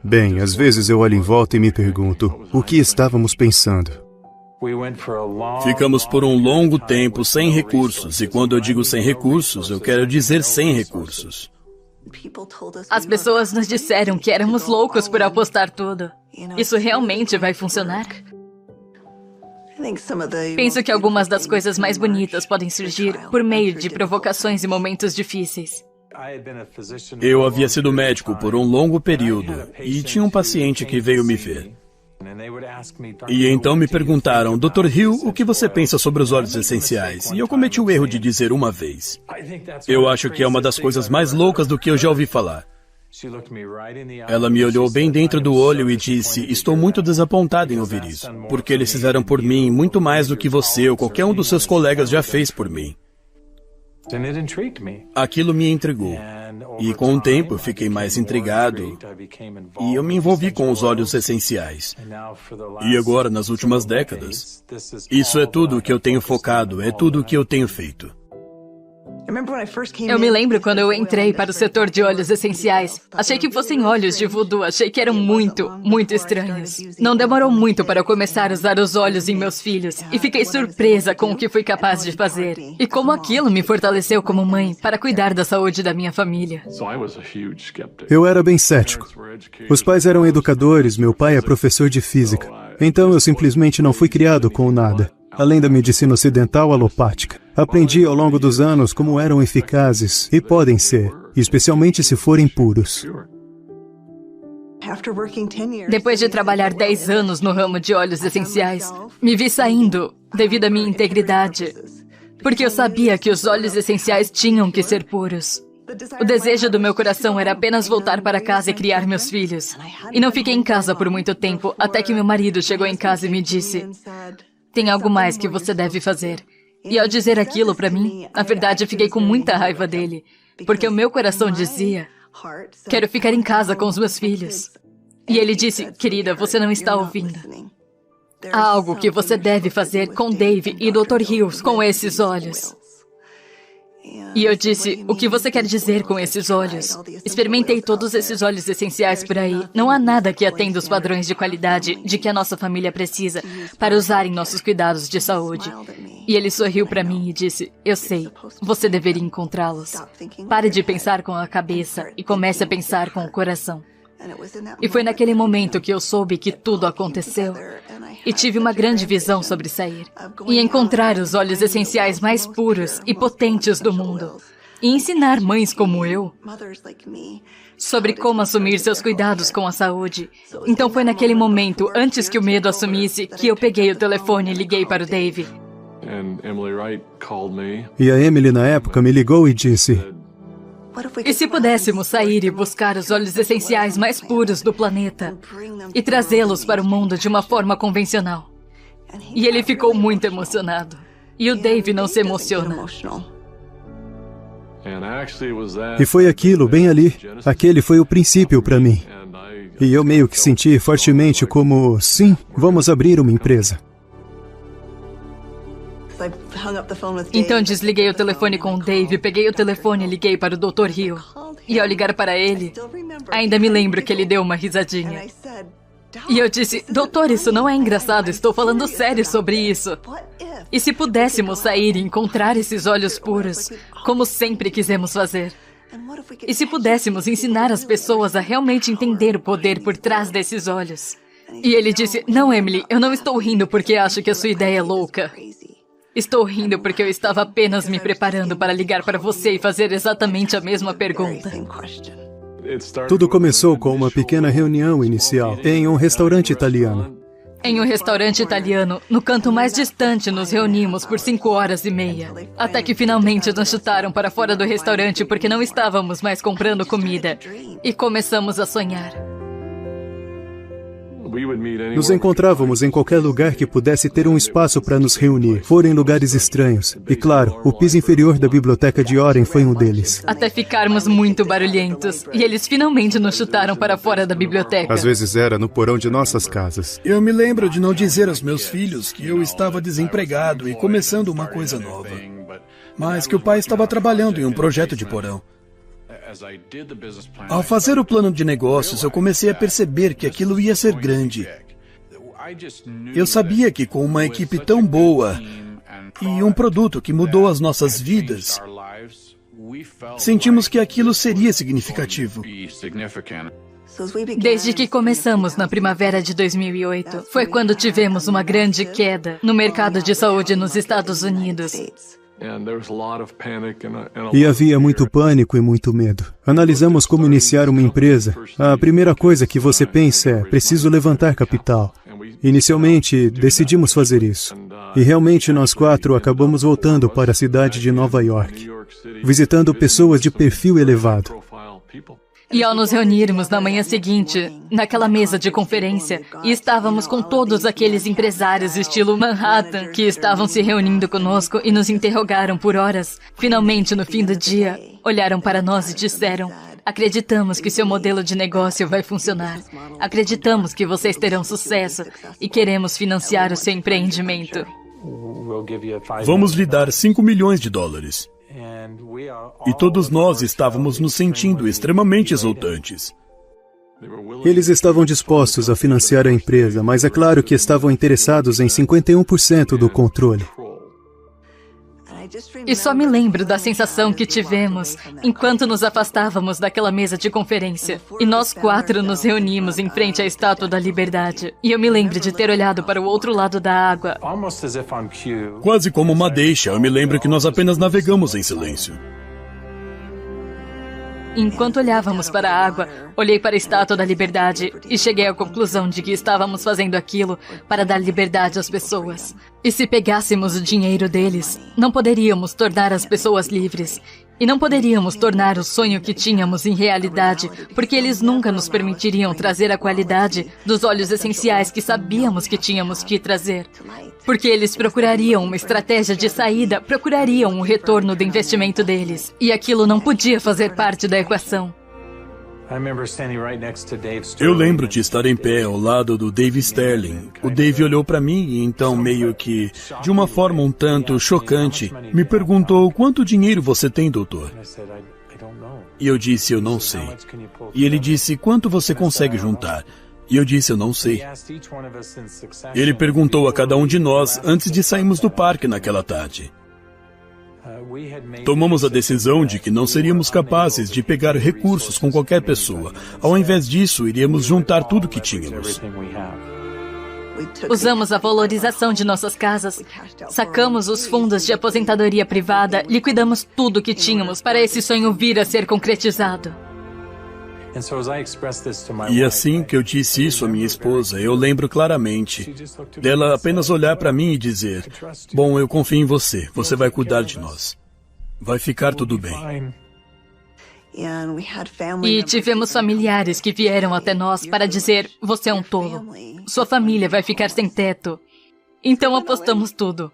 Bem, às vezes eu olho em volta e me pergunto, o que estávamos pensando? Ficamos por um longo tempo sem recursos, e quando eu digo sem recursos, eu quero dizer sem recursos. As pessoas nos disseram que éramos loucos por apostar tudo. Isso realmente vai funcionar? Penso que algumas das coisas mais bonitas podem surgir por meio de provocações e momentos difíceis. Eu havia sido médico por um longo período e tinha um paciente que veio me ver. E então me perguntaram, Dr. Hill, o que você pensa sobre os óleos essenciais? E eu cometi o erro de dizer uma vez. Eu acho que é uma das coisas mais loucas do que eu já ouvi falar. Ela me olhou bem dentro do olho e disse, estou muito desapontada em ouvir isso, porque eles fizeram por mim muito mais do que você ou qualquer um dos seus colegas já fez por mim. Aquilo me intrigou. E com o tempo eu fiquei mais intrigado e eu me envolvi com os óleos essenciais. E agora, nas últimas décadas, isso é tudo o que eu tenho focado, é tudo o que eu tenho feito. Eu me lembro quando eu entrei para o setor de óleos essenciais. Achei que fossem óleos de voodoo, achei que eram muito estranhos. Não demorou muito para eu começar a usar os óleos em meus filhos e fiquei surpresa com o que fui capaz de fazer. E como aquilo me fortaleceu como mãe para cuidar da saúde da minha família. Eu era bem cético. Os pais eram educadores, meu pai é professor de física. Então eu simplesmente não fui criado com nada, além da medicina ocidental alopática. Aprendi ao longo dos anos como eram eficazes e podem ser, especialmente se forem puros. Depois de trabalhar 10 anos no ramo de óleos essenciais, me vi saindo devido à minha integridade, porque eu sabia que os óleos essenciais tinham que ser puros. O desejo do meu coração era apenas voltar para casa e criar meus filhos. E não fiquei em casa por muito tempo, até que meu marido chegou em casa e me disse, tem algo mais que você deve fazer. E ao dizer aquilo para mim, na verdade eu fiquei com muita raiva dele, porque o meu coração dizia, quero ficar em casa com os meus filhos. E ele disse, querida, você não está ouvindo. Há algo que você deve fazer com Dave e Dr. Hills com esses olhos. E eu disse, o que você quer dizer com esses óleos? Experimentei todos esses óleos essenciais por aí. Não há nada que atenda os padrões de qualidade de que a nossa família precisa para usar em nossos cuidados de saúde. E ele sorriu para mim e disse, eu sei, você deveria encontrá-los. Pare de pensar com a cabeça e comece a pensar com o coração. E foi naquele momento que eu soube que tudo aconteceu e tive uma grande visão sobre sair e encontrar os óleos essenciais mais puros e potentes do mundo e ensinar mães como eu sobre como assumir seus cuidados com a saúde. Então foi naquele momento, antes que o medo assumisse, que eu peguei o telefone e liguei para o Dave. E a Emily na época me ligou e disse, e se pudéssemos sair e buscar os óleos essenciais mais puros do planeta e trazê-los para o mundo de uma forma convencional? E ele ficou muito emocionado. E o Dave não se emociona. E foi aquilo, bem ali. Aquele foi o princípio para mim. E eu meio que senti fortemente como, sim, vamos abrir uma empresa. Então desliguei o telefone com o Dave, peguei o telefone e liguei para o Dr. Hill. E ao ligar para ele, ainda me lembro que ele deu uma risadinha. E eu disse, doutor, isso não é engraçado, estou falando sério sobre isso. E se pudéssemos sair e encontrar esses óleos puros, como sempre quisemos fazer? E se pudéssemos ensinar as pessoas a realmente entender o poder por trás desses óleos? E ele disse, não, Emily, eu não estou rindo porque acho que a sua ideia é louca. Estou rindo porque eu estava apenas me preparando para ligar para você e fazer exatamente a mesma pergunta. Tudo começou com uma pequena reunião inicial em um restaurante italiano. Em um restaurante italiano, no canto mais distante, nos reunimos por 5 horas e meia. Até que finalmente nos chutaram para fora do restaurante porque não estávamos mais comprando comida. E começamos a sonhar. Nos encontrávamos em qualquer lugar que pudesse ter um espaço para nos reunir, fora em lugares estranhos. E claro, o piso inferior da biblioteca de Oren foi um deles. Até ficarmos muito barulhentos. E eles finalmente nos chutaram para fora da biblioteca. Às vezes era no porão de nossas casas. Eu me lembro de não dizer aos meus filhos que eu estava desempregado e começando uma coisa nova. Mas que o pai estava trabalhando em um projeto de porão. Ao fazer o plano de negócios, eu comecei a perceber que aquilo ia ser grande. Eu sabia que com uma equipe tão boa e um produto que mudou as nossas vidas, sentimos que aquilo seria significativo. Desde que começamos na primavera de 2008, foi quando tivemos uma grande queda no mercado de saúde nos Estados Unidos. E havia muito pânico e muito medo. Analisamos como iniciar uma empresa. A primeira coisa que você pensa é: preciso levantar capital. Inicialmente, decidimos fazer isso. E realmente nós 4 acabamos voltando para a cidade de Nova York, visitando pessoas de perfil elevado. E ao nos reunirmos na manhã seguinte, naquela mesa de conferência, e estávamos com todos aqueles empresários estilo Manhattan que estavam se reunindo conosco e nos interrogaram por horas, finalmente no fim do dia, olharam para nós e disseram: acreditamos que seu modelo de negócio vai funcionar. Acreditamos que vocês terão sucesso e queremos financiar o seu empreendimento. Vamos lhe dar $5 milhões. E todos nós estávamos nos sentindo extremamente exultantes. Eles estavam dispostos a financiar a empresa, mas é claro que estavam interessados em 51% do controle. E só me lembro da sensação que tivemos enquanto nos afastávamos daquela mesa de conferência. E nós 4 nos reunimos em frente à Estátua da Liberdade. E eu me lembro de ter olhado para o outro lado da água. Quase como uma deixa, eu me lembro que nós apenas navegamos em silêncio. Enquanto olhávamos para a água, olhei para a Estátua da Liberdade e cheguei à conclusão de que estávamos fazendo aquilo para dar liberdade às pessoas. E se pegássemos o dinheiro deles, não poderíamos tornar as pessoas livres. E não poderíamos tornar o sonho que tínhamos em realidade, porque eles nunca nos permitiriam trazer a qualidade dos óleos essenciais que sabíamos que tínhamos que trazer. Porque eles procurariam uma estratégia de saída, procurariam um retorno do investimento deles. E aquilo não podia fazer parte da equação. Eu lembro de estar em pé ao lado do Dave Sterling. O Dave olhou para mim e então, meio que, de uma forma um tanto chocante, me perguntou: quanto dinheiro você tem, doutor? E eu disse: eu não sei. E ele disse: quanto você consegue juntar? E eu disse: eu não sei. Ele perguntou a cada um de nós antes de sairmos do parque naquela tarde. Tomamos a decisão de que não seríamos capazes de pegar recursos com qualquer pessoa. Ao invés disso, iríamos juntar tudo que tínhamos. Usamos a valorização de nossas casas, sacamos os fundos de aposentadoria privada, liquidamos tudo que tínhamos para esse sonho vir a ser concretizado. E assim que eu disse isso à minha esposa, eu lembro claramente dela apenas olhar para mim e dizer: bom, eu confio em você, você vai cuidar de nós. Vai ficar tudo bem. E tivemos familiares que vieram até nós para dizer: você é um tolo, sua família vai ficar sem teto. Então apostamos tudo,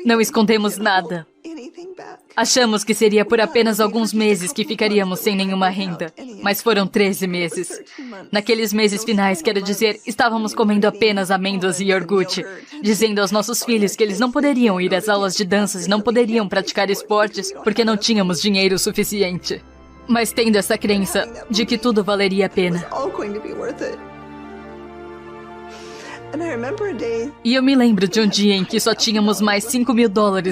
não escondemos nada. Achamos que seria por apenas alguns meses que ficaríamos sem nenhuma renda, mas foram 13 meses. Naqueles meses finais, quero dizer, estávamos comendo apenas amêndoas e iogurte, dizendo aos nossos filhos que eles não poderiam ir às aulas de danças e não poderiam praticar esportes porque não tínhamos dinheiro suficiente. Mas tendo essa crença de que tudo valeria a pena. E eu me lembro de um dia em que só tínhamos mais $5 mil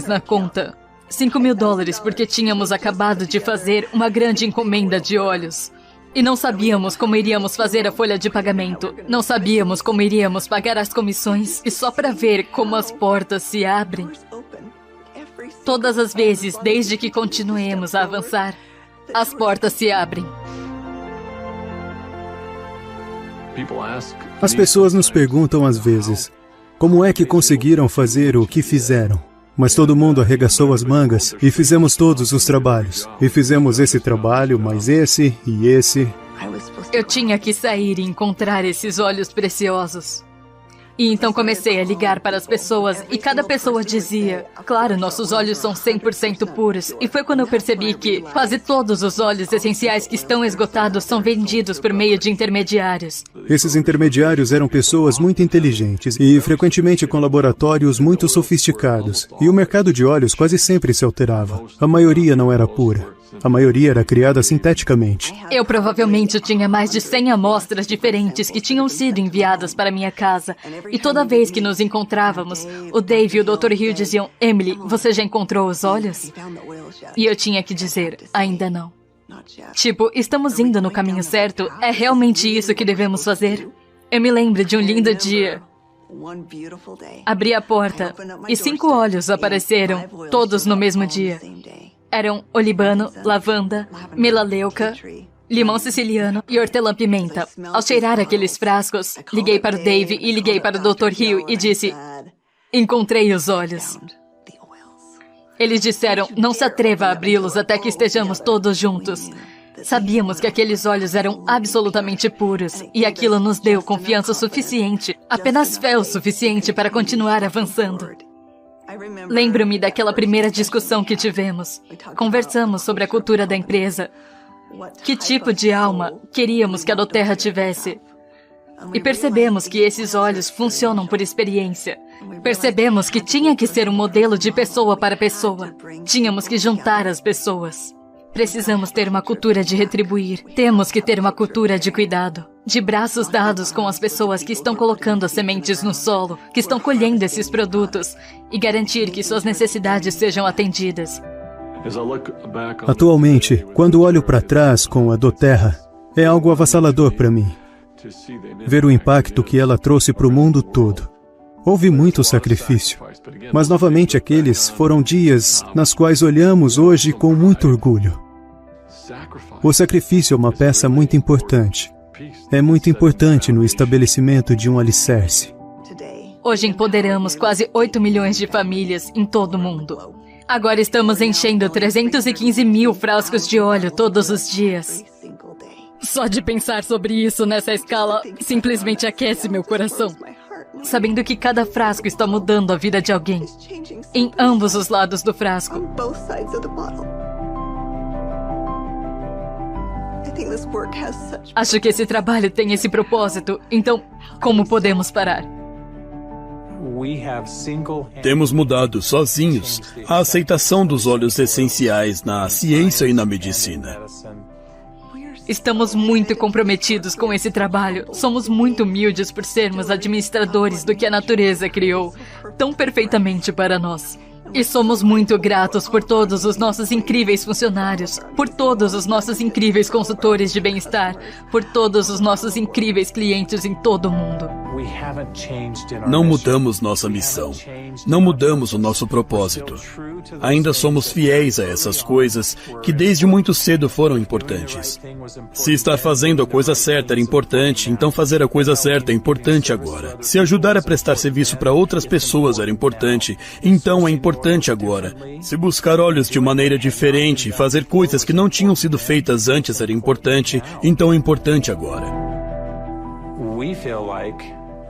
na conta. $5 mil porque tínhamos acabado de fazer uma grande encomenda de óleos. E não sabíamos como iríamos fazer a folha de pagamento. Não sabíamos como iríamos pagar as comissões. E só para ver como as portas se abrem. Todas as vezes, desde que continuemos a avançar, as portas se abrem. As pessoas nos perguntam às vezes: como é que conseguiram fazer o que fizeram? Mas todo mundo arregaçou as mangas e fizemos todos os trabalhos. E fizemos esse trabalho, mais esse e esse. Eu tinha que sair e encontrar esses óleos preciosos. E então comecei a ligar para as pessoas e cada pessoa dizia: claro, nossos óleos são 100% puros. E foi quando eu percebi que quase todos os óleos essenciais que estão esgotados são vendidos por meio de intermediários. Esses intermediários eram pessoas muito inteligentes e frequentemente com laboratórios muito sofisticados. E o mercado de óleos quase sempre se alterava. A maioria não era pura. A maioria era criada sinteticamente. Eu provavelmente tinha mais de 100 amostras diferentes que tinham sido enviadas para minha casa. E toda vez que nos encontrávamos, o Dave e o Dr. Hill diziam: Emily, você já encontrou os olhos? E eu tinha que dizer: ainda não. Tipo, estamos indo no caminho certo? É realmente isso que devemos fazer? Eu me lembro de um lindo dia. Abri a porta e 5 olhos apareceram, todos no mesmo dia. Eram olibano, lavanda, melaleuca, limão siciliano e hortelã-pimenta. Ao cheirar aqueles frascos, liguei para o Dave e liguei para o Dr. Hill e disse: encontrei os olhos. Eles disseram: não se atreva a abri-los até que estejamos todos juntos. Sabíamos que aqueles olhos eram absolutamente puros e aquilo nos deu confiança suficiente, apenas fé o suficiente para continuar avançando. Lembro-me daquela primeira discussão que tivemos. Conversamos sobre a cultura da empresa. Que tipo de alma queríamos que a doTERRA tivesse? E percebemos que esses olhos funcionam por experiência. Percebemos que tinha que ser um modelo de pessoa para pessoa. Tínhamos que juntar as pessoas. Precisamos ter uma cultura de retribuir. Temos que ter uma cultura de cuidado. De braços dados com as pessoas que estão colocando as sementes no solo, que estão colhendo esses produtos, e garantir que suas necessidades sejam atendidas. Atualmente, quando olho para trás com a doTERRA, é algo avassalador para mim. Ver o impacto que ela trouxe para o mundo todo. Houve muito sacrifício, mas novamente aqueles foram dias nas quais olhamos hoje com muito orgulho. O sacrifício é uma peça muito importante. É muito importante no estabelecimento de um alicerce. Hoje empoderamos quase 8 milhões de famílias em todo o mundo. Agora estamos enchendo 315 mil frascos de óleo todos os dias. Só de pensar sobre isso nessa escala simplesmente aquece meu coração. Sabendo que cada frasco está mudando a vida de alguém, em ambos os lados do frasco. Acho que esse trabalho tem esse propósito, então como podemos parar? Temos mudado sozinhos a aceitação dos óleos essenciais na ciência e na medicina. Estamos muito comprometidos com esse trabalho. Somos muito humildes por sermos administradores do que a natureza criou tão perfeitamente para nós. E somos muito gratos por todos os nossos incríveis funcionários, por todos os nossos incríveis consultores de bem-estar, por todos os nossos incríveis clientes em todo o mundo. Não mudamos nossa missão. Não mudamos o nosso propósito. Ainda somos fiéis a essas coisas que desde muito cedo foram importantes. Se estar fazendo a coisa certa era importante, então fazer a coisa certa é importante agora. Se ajudar a prestar serviço para outras pessoas era importante, então é importante agora. Se buscar olhos de maneira diferente e fazer coisas que não tinham sido feitas antes era importante, então é importante agora.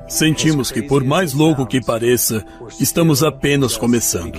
Sentimos que, por mais louco que pareça, estamos apenas começando.